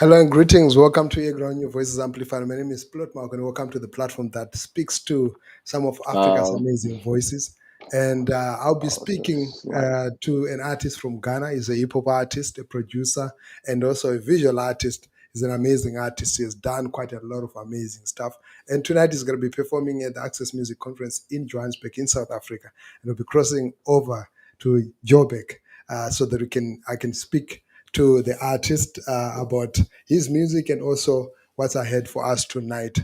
Hello and greetings. Welcome to earGROUND, your voices amplified. My name is Plotmark, and welcome to the platform that speaks to some of Africa's Um, amazing voices. And I'll be speaking just like to an artist from Ghana. He's a hip hop artist, a producer, and also a visual artist. He's an amazing artist. He has done quite a lot of amazing stuff. And tonight he's going to be performing at the ACCESS Music Conference in Johannesburg, in South Africa. And we'll be crossing over to Joburg so that I can speak to the artist about his music and also what's ahead for us tonight.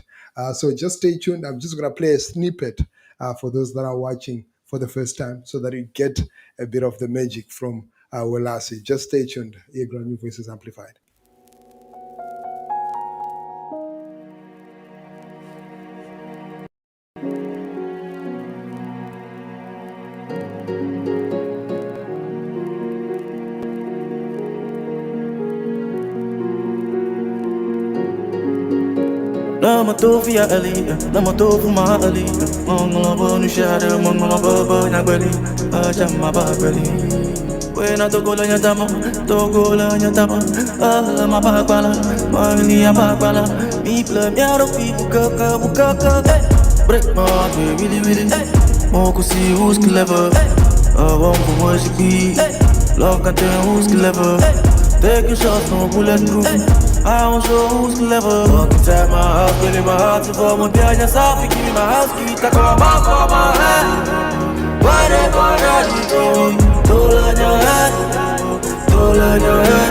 So just stay tuned. I'm just going to play a snippet for those that are watching for the first time so that you get a bit of the magic from Worlasi. Just stay tuned. earGROUND, New Voices Amplified. Lama to via Ali, lama to fuma Ali. Mongolo bonu shada, mongolo baba nagbali, ajama bagbali. Wena to gola nyatama, ah ma bagbala, mani ya bagbala. Mi plum ya ropi bukaka, break my heart, really. Moko see who's clever, I want to worship me. Love can tell who's clever. Take a shot, no bulletproof. I want to show who's clever. Walk inside my house, building my heart to form a piano. Soft, give me my house key. Take my back for my head. Whatever that you do, don't learn your head. Don't learn your head.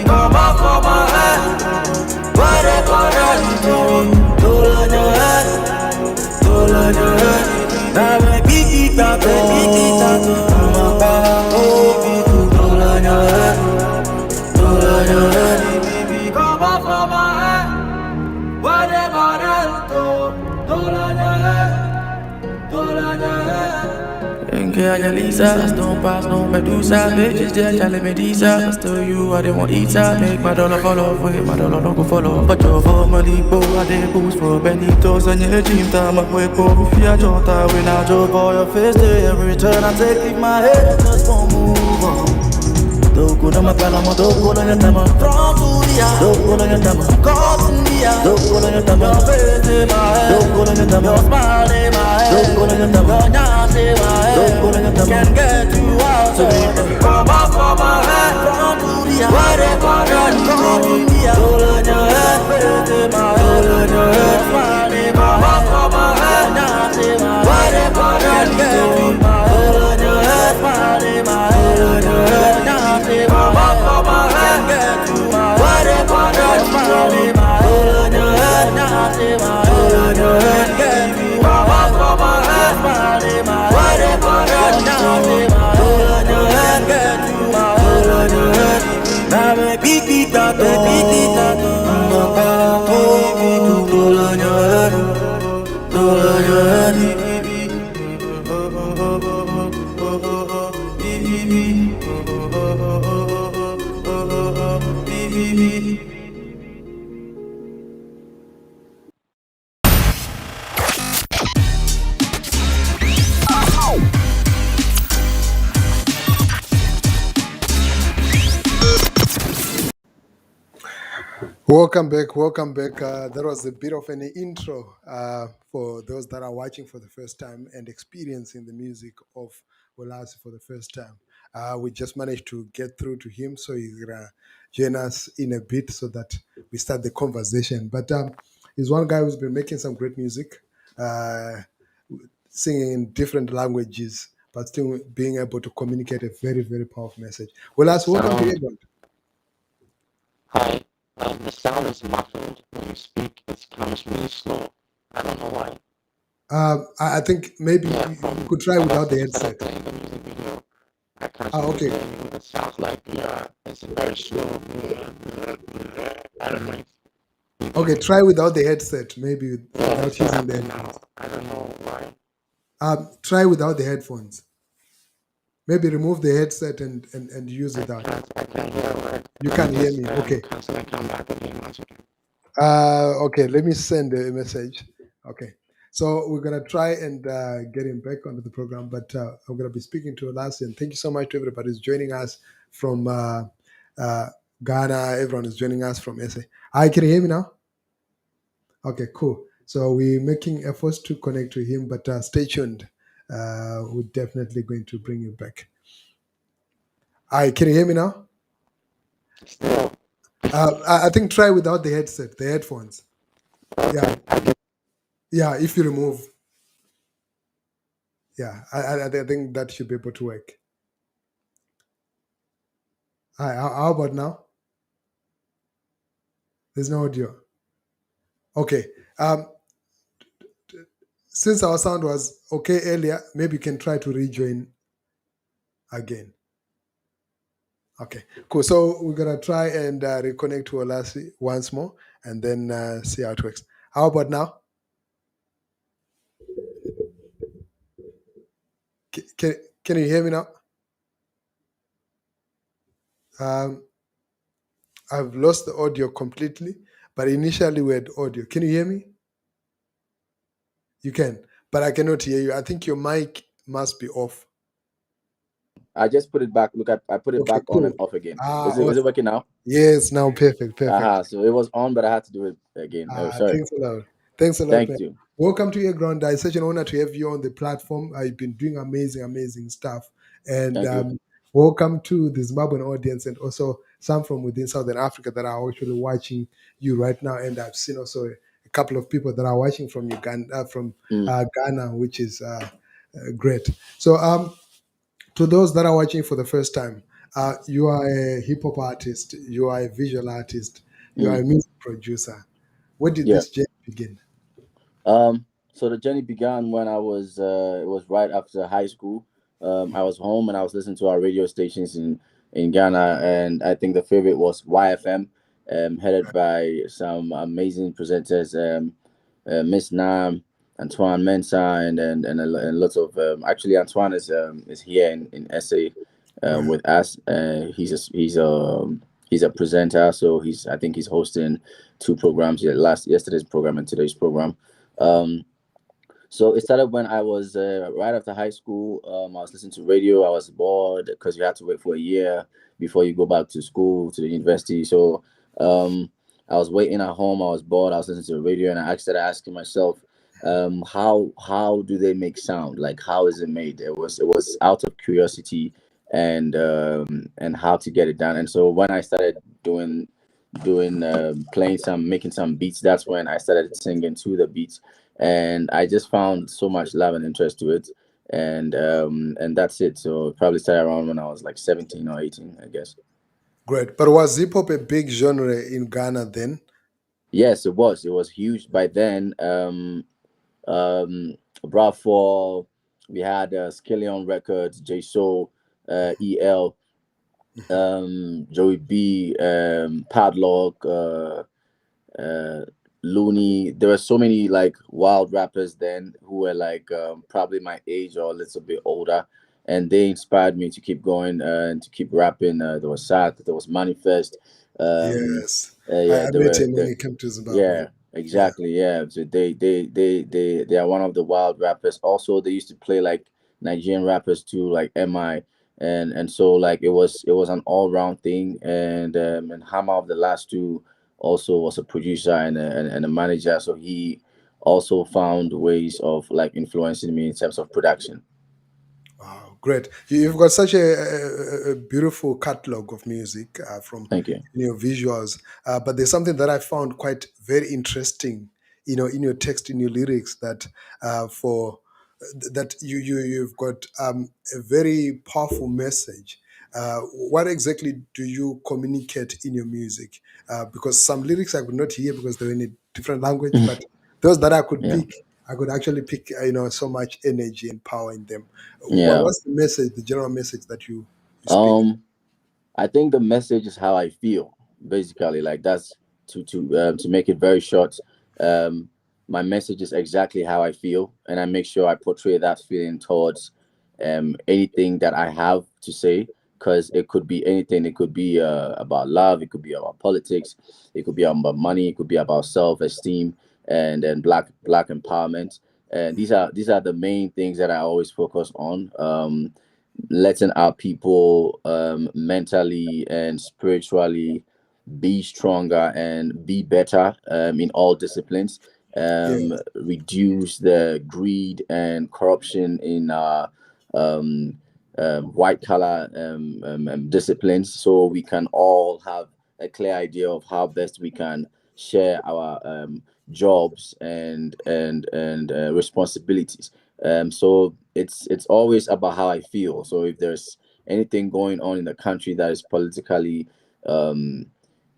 Come back for my head. Whatever that you do, don't learn your head. Don't learn your head. Now make me keep that, I'm a back, don't learn your head. Don't learn your head. Come back for my head. Whatever that you do, don't learn your head. Don't learn your head. Kenya Lisa, don't pass, no Medusa. Bitches just telling me these are still you, I didn't want eat out. Make my dollar follow, wait, my dollar don't go follow. But you're for money, bro, I did boost for Benitos and your dream time. I wait for if you're Jota, when I drove for your face day. Every turn I take, leave my head, just won't move on. Doko na makalama, doko na nyatama. From Turia, doko na nyatama. Caught in the air, doko na nyatama. Your face in my head, doko na nyatama. Your smile in my head, doko na nyatama. Your dance in my head, doko na nyatama. Can't get you out, so come back for my head. From Turia, whatever that you caught in the air, doko na your head, face in my head, doko na your head, smile in my head, back for my head, dance in my head, whatever that you get in my head, doko na your head, smile in my head, doko na your head. Come back for my head, get to my head. Whatever that you do, hold on your head, not in my head. Hold on your head, get to my head. Come back for my head, smile in my head. Whatever that you do, hold on your head, get to my head. Hold on your head. Now me beat that, I'm about to hold on your head, hold on your head. Welcome back. Welcome back. That was a bit of an intro for those that are watching for the first time and experiencing the music of Worlasi for the first time. We just managed to get through to him, so he's gonna join us in a bit so that we start the conversation. But he's one guy who's been making some great music, singing in different languages, but still being able to communicate a very, very powerful message. Worlasi, welcome to earGROUND. hi. The sound is muffled when you speak. It comes really slow. I don't know why. I think maybe Yeah, you from could try the without the message that I headset. play in the music video, I can't really Okay. hear you. It sounds like it's very slow. I don't know if you Okay, can. try without the headset, maybe Yeah, without it's not using the happening headphones. now. I don't know why. Try without the headphones. Maybe remove the headset and use I without. can't. I can't hear a word. You Let me can't hear just me. Okay. cancel and come back again once again. Okay, let me send a message. Okay. So we're gonna try and get him back onto the program, but I'm gonna be speaking to Lassie. And thank you so much to everybody who's joining us from Ghana. Everyone is joining us from SA. Hi, can you hear me now? Okay, cool. So we're making efforts to connect to him, but stay tuned. We're definitely going to bring you back. Hi, can you hear me now? Still, I think try without the headset, the headphones. Yeah, yeah. If you remove, yeah, I think that should be able to work. Hi, how about now? There's no audio. Okay. Since our sound was okay earlier, maybe you can try to rejoin again. Okay, cool. So we're gonna try and reconnect to Worlasi once more, and then see how it works. How about now? Can you hear me now? Um, I've lost the audio completely, but initially we had audio. Can you hear me? You can, but I cannot hear you. I think your mic must be off. I just put it back. Look, I put it Okay, back on cool. and off again. Ah, Is it working now? yes, now perfect. So it was on, but I had to do it again. Oh, sorry. Thanks a lot. Thanks a lot, Thank man. you. Welcome to earGROUND. It's such an honor to have you on the platform. You've been doing amazing stuff. And Thank you. welcome to the Zimbabwean audience and also some from within Southern Africa that are actually watching you right now. And I've seen also a couple of people that are watching from Uganda, from Ghana, which is great. So to those that are watching for the first time, you are a hip hop artist, you are a visual artist, you are a music producer. Where did this journey begin? So the journey began when I was it was right after high school. I was home and I was listening to our radio stations in Ghana, and I think the favorite was YFM, headed by some amazing presenters, Miss Nam, Antoine Mensah, and lots of actually Antoine is here in SA with us. He's a presenter, so I think he's hosting two programs, yesterday's program and today's program. So it started when I was right after high school. I was listening to radio. I was bored because you had to wait for a year before you go back to school, to the university. So I was waiting at home. I was bored. I was listening to the radio, and I started asking myself, how do they make sound? Like, how is it made? It was out of curiosity and how to get it done. And so when I started making some beats, that's when I started singing to the beats, and I just found so much love and interest to it, and that's it. So it probably started around when I was like 17 or 18, I guess. Great. But was hip hop a big genre in Ghana then? Yes, it was huge by then. Bradford, we had Skillion Records, J Soul, EL, Joey B, Padlock, Looney. There were so many like wild rappers then who were like probably my age or a little bit older, and they inspired me to keep going and to keep rapping. There was Sad, there was Manifest. Yes. Yeah, I there met were him when he came to Zimbabwe. yeah, exactly. Yeah, so they are one of the wild rappers. Also, they used to play like Nigerian rappers too, like MI, and so like it was an all round thing. And Hammer of the last two also was a producer and a manager, so he also found ways of like influencing me in terms of production. Wow, great. You've got such a beautiful catalog of music from Thank you. your visuals. But there's something that I found quite very interesting, in your text, in your lyrics, that you've got a very powerful message. What exactly do you communicate in your music? Because some lyrics I could not hear because they're in a different language, but those that I could Yeah. pick, I could actually pick, so much energy and power in them. Yeah. What's the message, the general message that you speak? I think the message is how I feel, basically. Like that's to make it very short. Um, my message is exactly how I feel, and I make sure I portray that feeling towards anything that I have to say, because it could be anything. It could be about love. It could be about politics. It could be about money. It could be about self-esteem and black empowerment. And these are the main things that I always focus on. Letting our people mentally and spiritually be stronger and be better in all disciplines. Yes. Reduce the greed and corruption in um, white collar disciplines, so we can all have a clear idea of how best we can share our jobs and responsibilities. So it's always about how I feel. So if there's anything going on in the country that is politically um,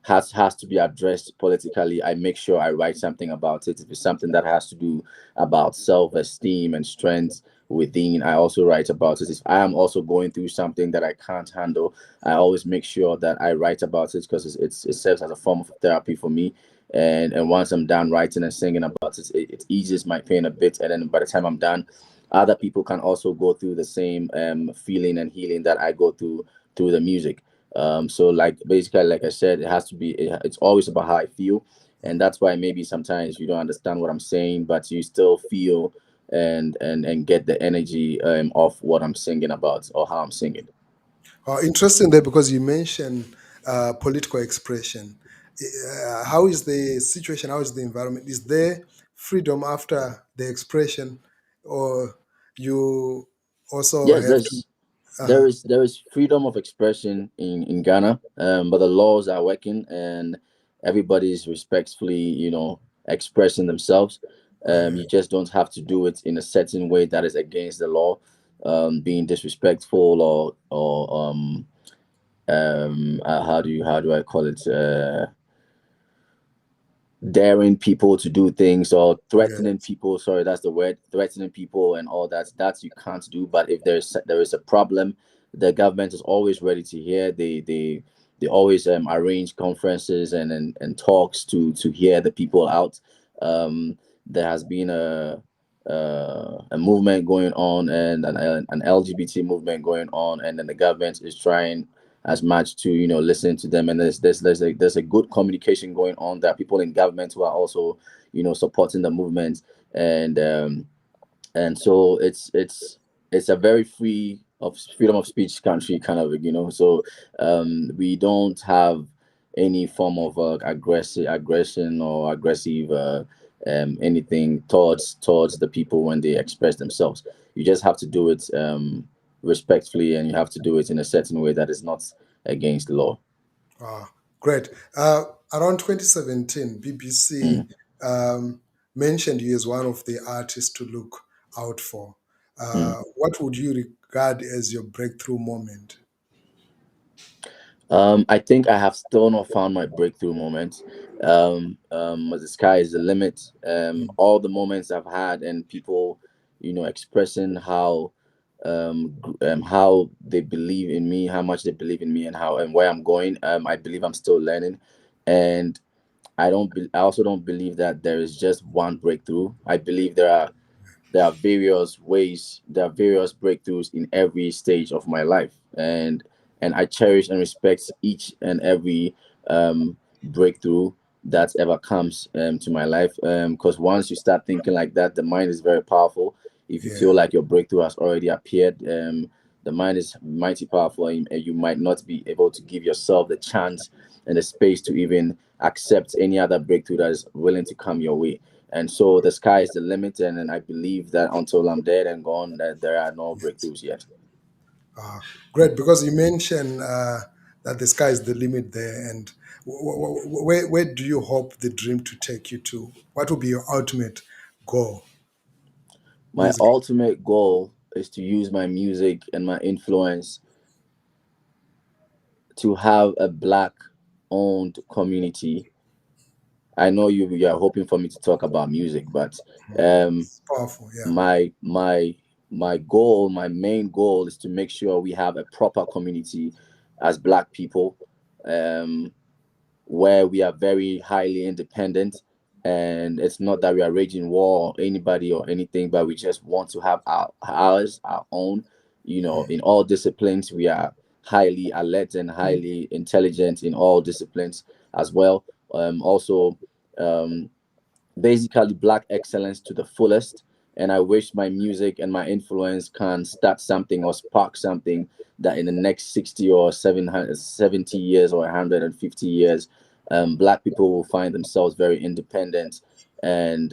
has to be addressed politically, I make sure I write something about it. If it's something that has to do about self-esteem and strength within, I also write about it. If I am also going through something that I can't handle, I always make sure that I write about it, because it serves as a form of therapy for me. And once I'm done writing and singing about it, it eases my pain a bit. And then by the time I'm done, other people can also go through the same feeling and healing that I go through the music. So like basically, like I said, it has to be. It's always about how I feel, and that's why maybe sometimes you don't understand what I'm saying, but you still feel and get the energy of what I'm singing about or how I'm singing. Interesting there, because you mentioned political expression. How is the situation? How is the environment? Is there freedom after the expression, or you also Yes, have to? there's Uh, there is freedom of expression in Ghana, but the laws are working and everybody's respectfully, expressing themselves. You just don't have to do it in a certain way that is against the law, being disrespectful or how do I call it? Daring people to do things or threatening yes, people, sorry, that's the word, threatening people and all that you can't do. But if there is a problem, the government is always ready to hear. They always arrange conferences and talks to hear the people out. There has been a movement going on, and an LGBT movement going on, and then the government is trying as much to listen to them. And there's a good communication going on. There are people in government who are also supporting the movement. And so it's a very freedom of speech country, kind of, so we don't have any form of aggression or aggressive anything towards the people when they express themselves. You just have to do it respectfully, and you have to do it in a certain way that is not against the law. great. Around 2017, BBC Mm, mentioned you as one of the artists to look out for. mm. What would you regard as your breakthrough moment? I think I have still not found my breakthrough moment. The sky is the limit. All the moments I've had and people, expressing how they believe in me, how much they believe in me, and how and where I'm going. I believe I'm still learning, and I also don't believe that there is just one breakthrough. I believe there are various ways, there are various breakthroughs in every stage of my life, and I cherish and respect each and every breakthrough that ever comes to my life, because once you start thinking like that, the mind is very powerful. If you Yeah, feel like your breakthrough has already appeared, the mind is mighty powerful, and you might not be able to give yourself the chance and the space to even accept any other breakthrough that is willing to come your way. And so the sky is the limit, and I believe that until I'm dead and gone, that there are no yes. breakthroughs yet. Great, because you mentioned that the sky is the limit there, and where do you hope the dream to take you to? What will be your ultimate goal? My Music. ultimate goal is to use my music and my influence to have a black owned community. I know you are hoping for me to talk about music, but um, It's powerful, yeah. my goal, my main goal, is to make sure we have a proper community as black people. Um, where we are very highly independent, and it's not that we are raging war or anybody or anything, but we just want to have our own. In all disciplines, we are highly alert and highly intelligent in all disciplines as well. Also, um, basically black excellence to the fullest, and I wish my music and my influence can start something or spark something that in the next 60 or 770 years or 150 years, Black people will find themselves very independent and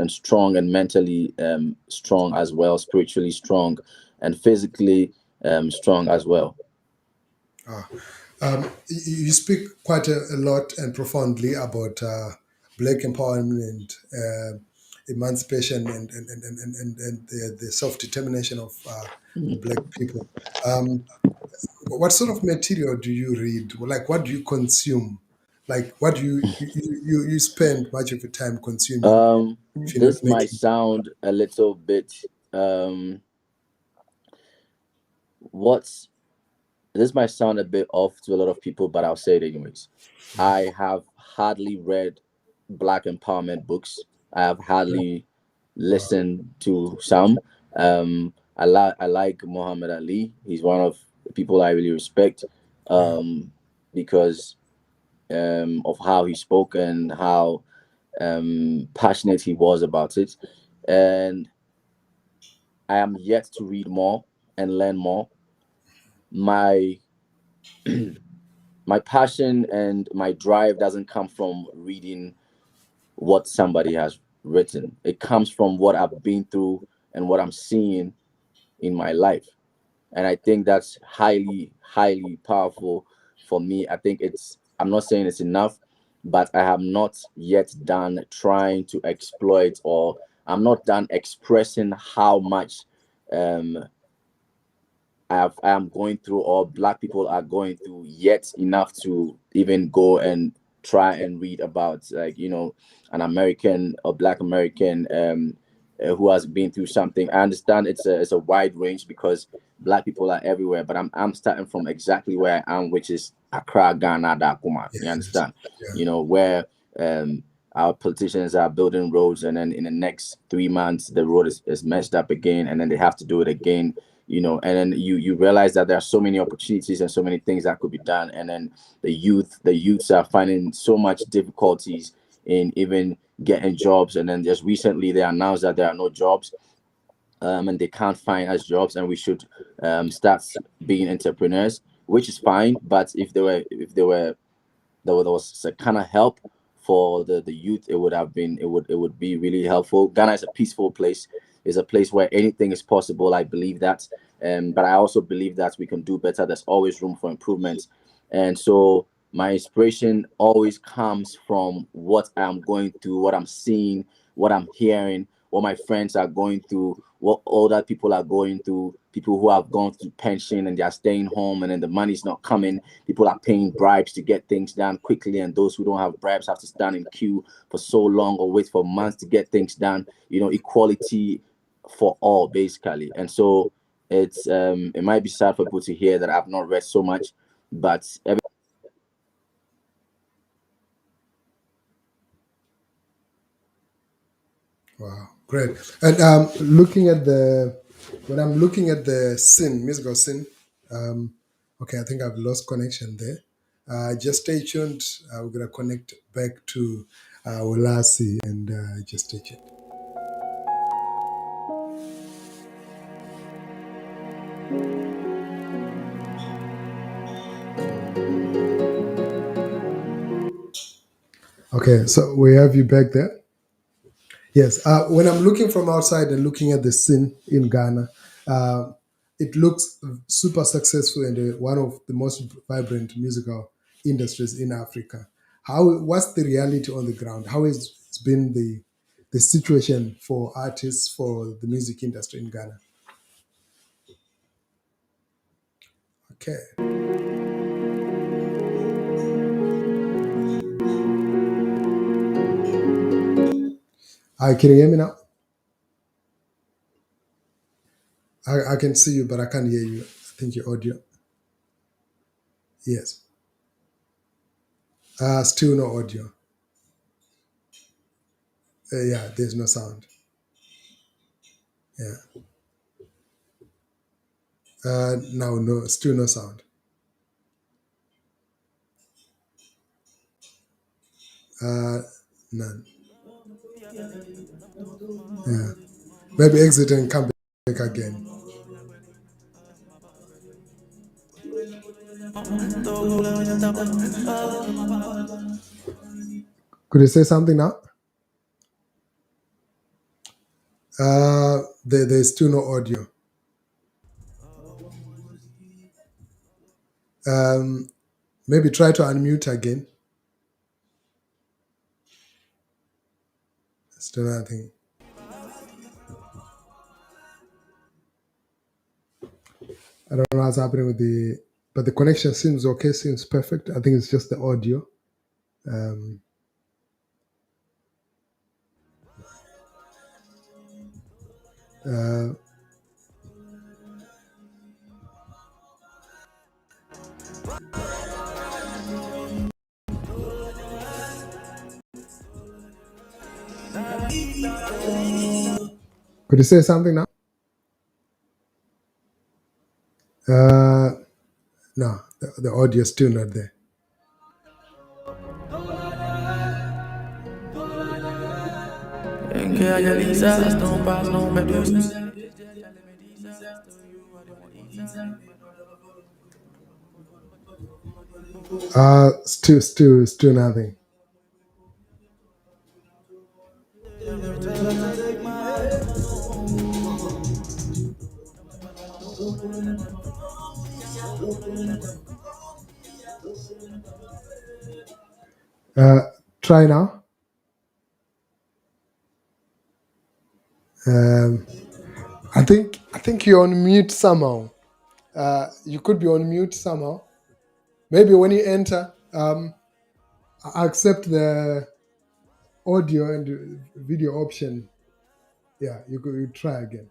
strong, and mentally strong as well, spiritually strong, and physically strong as well. Ah. You speak quite a lot and profoundly about black empowerment, emancipation, and the self determination of the black people. Um, what sort of material do you read? Like, what do you consume? Like, what do you spend much of your time consuming if you're not This might making? sound a little bit um, what's this might sound a bit off to a lot of people, but I'll say it anyways. I have hardly read Black empowerment books. I have hardly Wow. listened to some. I like Muhammad Ali. He's one of the people I really respect, Yeah. because of how he spoke and how passionate he was about it. And I am yet to read more and learn more. My my passion and my drive doesn't come from reading what somebody has written. It comes from what I've been through and what I'm seeing in my life. And I think that's highly powerful for me. I think I'm not saying it's enough, but I have not yet done trying to exploit, or I'm not done expressing how much um, I am going through, or Black people are going through, yet enough to even go and try and read about, like, an American or Black American who has been through something. I understand it's a wide range because Black people are everywhere, but I'm starting from exactly where I am, which is Accra, Ghana, Dakuma. You Yes. understand? Yeah. Where our politicians are building roads, and then in the next 3 months the road is messed up again, and then they have to do it again. And then you realize that there are so many opportunities and so many things that could be done, and then the youths are finding so much difficulties in even getting jobs. And then just recently they announced that there are no jobs, and they can't find us jobs, and we should start being entrepreneurs, which is fine. But if there was a kind of help for the youth, it would be really helpful. Ghana is a peaceful place. It's a place where anything is possible. I believe that, but I also believe that we can do better. There's always room for improvement, and so my inspiration always comes from what I'm going through, what I'm seeing, what I'm hearing, what my friends are going through, what older people are going through, people who have gone through pension and they are staying home, and then the money's not coming. People are paying bribes to get things done quickly, and those who don't have bribes have to stand in queue for so long or wait for months to get things done. Equality for all, basically. And so it might be sad for people to hear that I've not read so much, but Wow, great. And when I'm looking at the scene, musical scene, okay, I think I've lost connection there. Just stay tuned. We're gonna connect back to Worlasi, and just stay tuned. Okay, so we have you back there. Yes, when I'm looking from outside and looking at the scene in Ghana, uh, it looks super successful and one of the most vibrant musical industries in Africa. What's the reality on the ground? How has been the situation for artists, for the music industry in Ghana? Okay, can you hear me now? I can see you, but I can't hear you. I think your audio. Yes, still no audio. Yeah, there's no sound. Yeah, no, still no sound. Uh, None. Yeah. Maybe exit and come back again. Could you say something now? There's still no audio. Maybe try to unmute again. Still nothing. I don't know what's happening with but the connection seems okay, seems perfect. I think it's just the audio. Could you say something now? No, the audio is still not there. Still nothing. Try now. I think you're on mute somehow. You could be on mute somehow. Maybe when you enter, accept the audio and video option. Yeah, you could try again.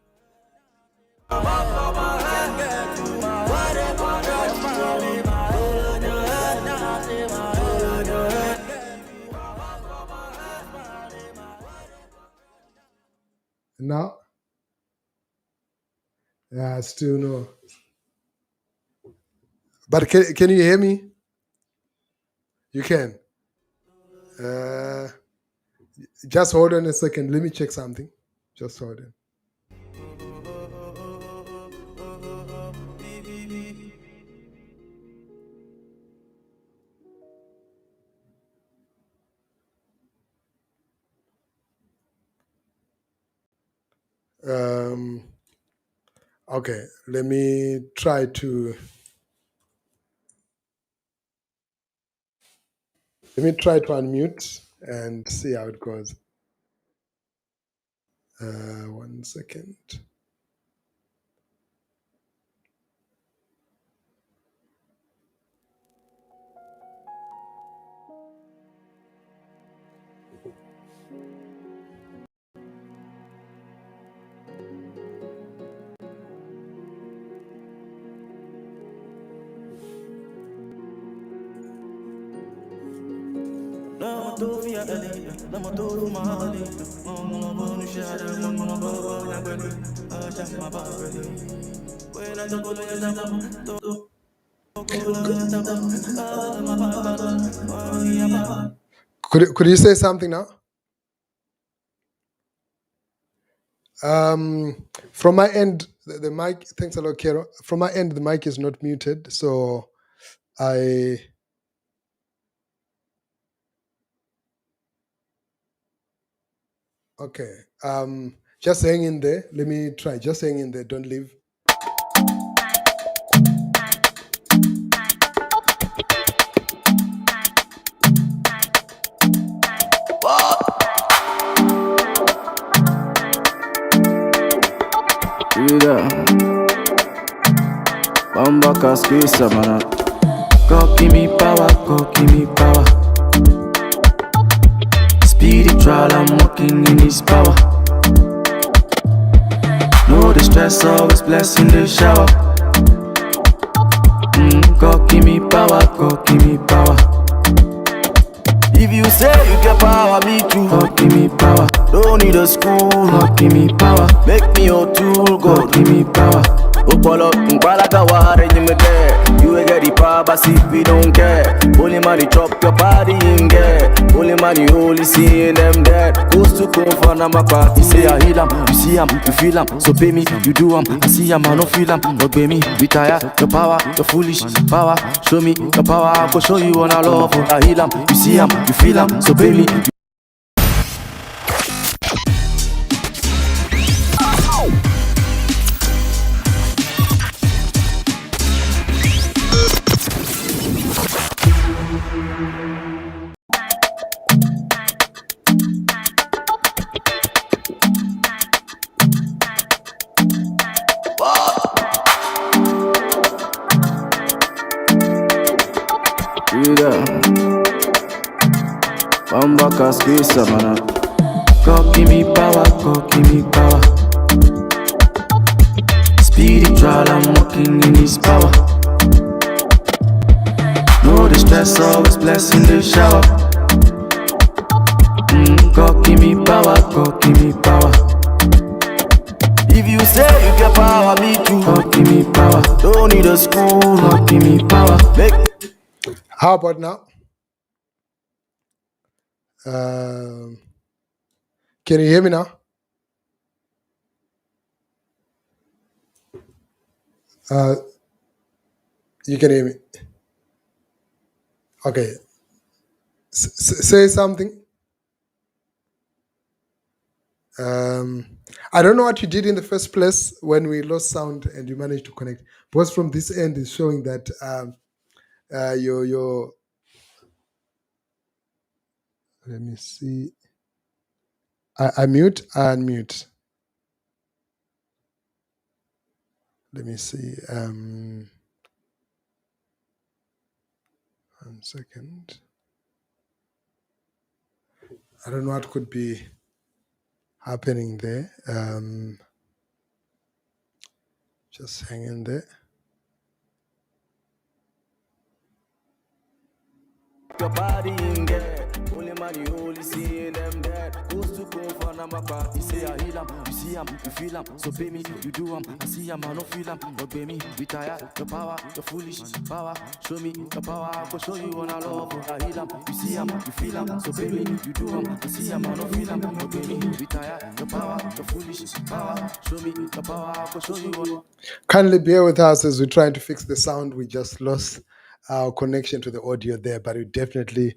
Now? Yeah, still no. But can you hear me? You can. Just hold on a second. Let me check something. Just hold on. Okay, let me try to unmute and see how it goes. 1 second. Could you say something now? From my end, the mic. Thanks a lot, Kero. From my end, the mic is not muted, so okay. Just hang in there. Let me try. Just hang in there. Don't leave. Bamba kaskisa mana. God give me power, God give me power. Spiritual, I'm walking in His power. No distress, always blessing the shower. God give me power, God give me power. If you say you get power, me too. God give me power. Don't need a school, God give me power. Make me your tool, God give me power. Upolo, Mbalaka ware, you me there. You will get the power, but see, we don't care. Only money chop your body in there. Only money, only seeing them there. Goes to come for my party. Say I heal 'em, you see 'em, you feel 'em. So pay me, you do 'em. I see 'em, I don't feel 'em. But pay me, retire, your power, your foolish power. Show me your power, I go show you on I love. I heal 'em, you see 'em, you feel 'em. So pay me. God give me power, God give me power. Speedy trial, I'm walking in His power. No distress, always blessing the shower. God give me power, God give me power. If you say you get power, me too. God give me power. Don't need a school, God give me power. How about now? Can you hear me now? You can hear me. Okay. Say something. I don't know what you did in the first place when we lost sound and you managed to connect. Because from this end is showing that your let me see. I mute and unmute. Let me see. 1 second. I don't know what could be happening there. Just hang in there. Your body in there, only money, only seeing them there. Goes to go for number party. Say I heal 'em, you see 'em, you feel 'em. So pay me, you do 'em. I see 'em, I don't feel 'em. But pay me, retire your power, your foolish power. Show me your power, I go show you on I love. I heal 'em, you see 'em, you feel 'em. So pay me, you do 'em. I see 'em, I don't feel 'em. But pay me, retire your power, your foolish power. Show me your power, I go show you on. Kindly bear with us as we're trying to fix the sound. We just lost our connection to the audio there, but we're definitely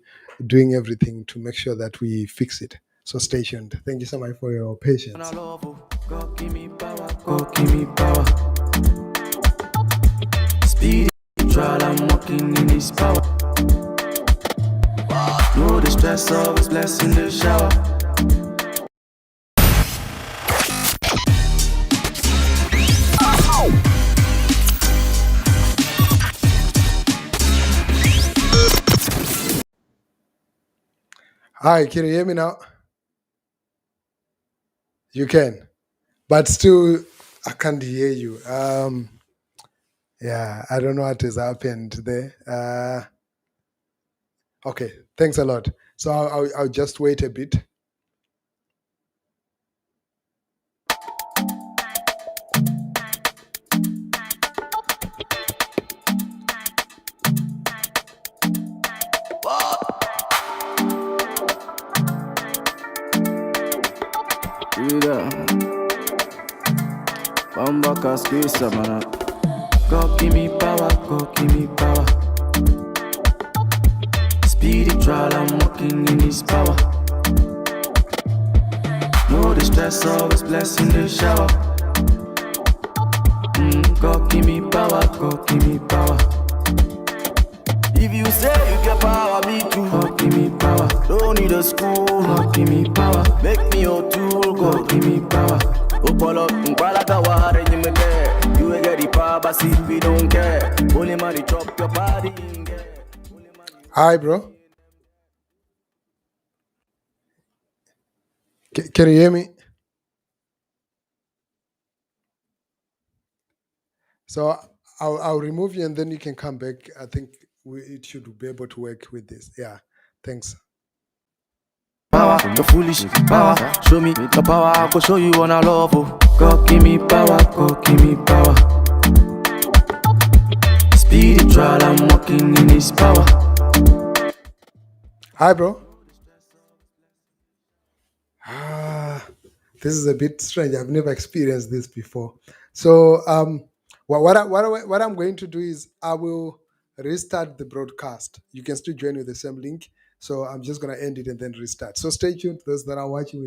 doing everything to make sure that we fix it. So stay tuned. Thank you so much for your patience. God give me power, God give me power. Speedy trial, I'm walking in His power. No distress, always blessing the shower. Hi, can you hear me now? You can, but still, I can't hear you. Yeah, I don't know what has happened there. Okay, thanks a lot. So I'll just wait a bit. God give me power, God give me power. Speedy trial, I'm walking in His power. No distress, always blessing the shower. God give me power, God give me power. If you say you get power, me too. God give me power. Don't need a school, God give me power. Make me your tool, God give me power. Upolo, Mbalaka ware, you me there. You will get the power, but see, we don't care. Only money chop your body in there. Hi, bro. Can you hear me? So I'll remove you and then you can come back. I think it should be able to work with this. Yeah, thanks. Power, the foolish power. Show me the power, I go show you on I love. God give me power, God give me power. see the trial, I'm walking in His power. Hi, bro. This is a bit strange. I've never experienced this before. So, what I'm going to do is I will restart the broadcast. You can still join with the same link. So I'm just going to end it and then restart. So stay tuned, those that are watching.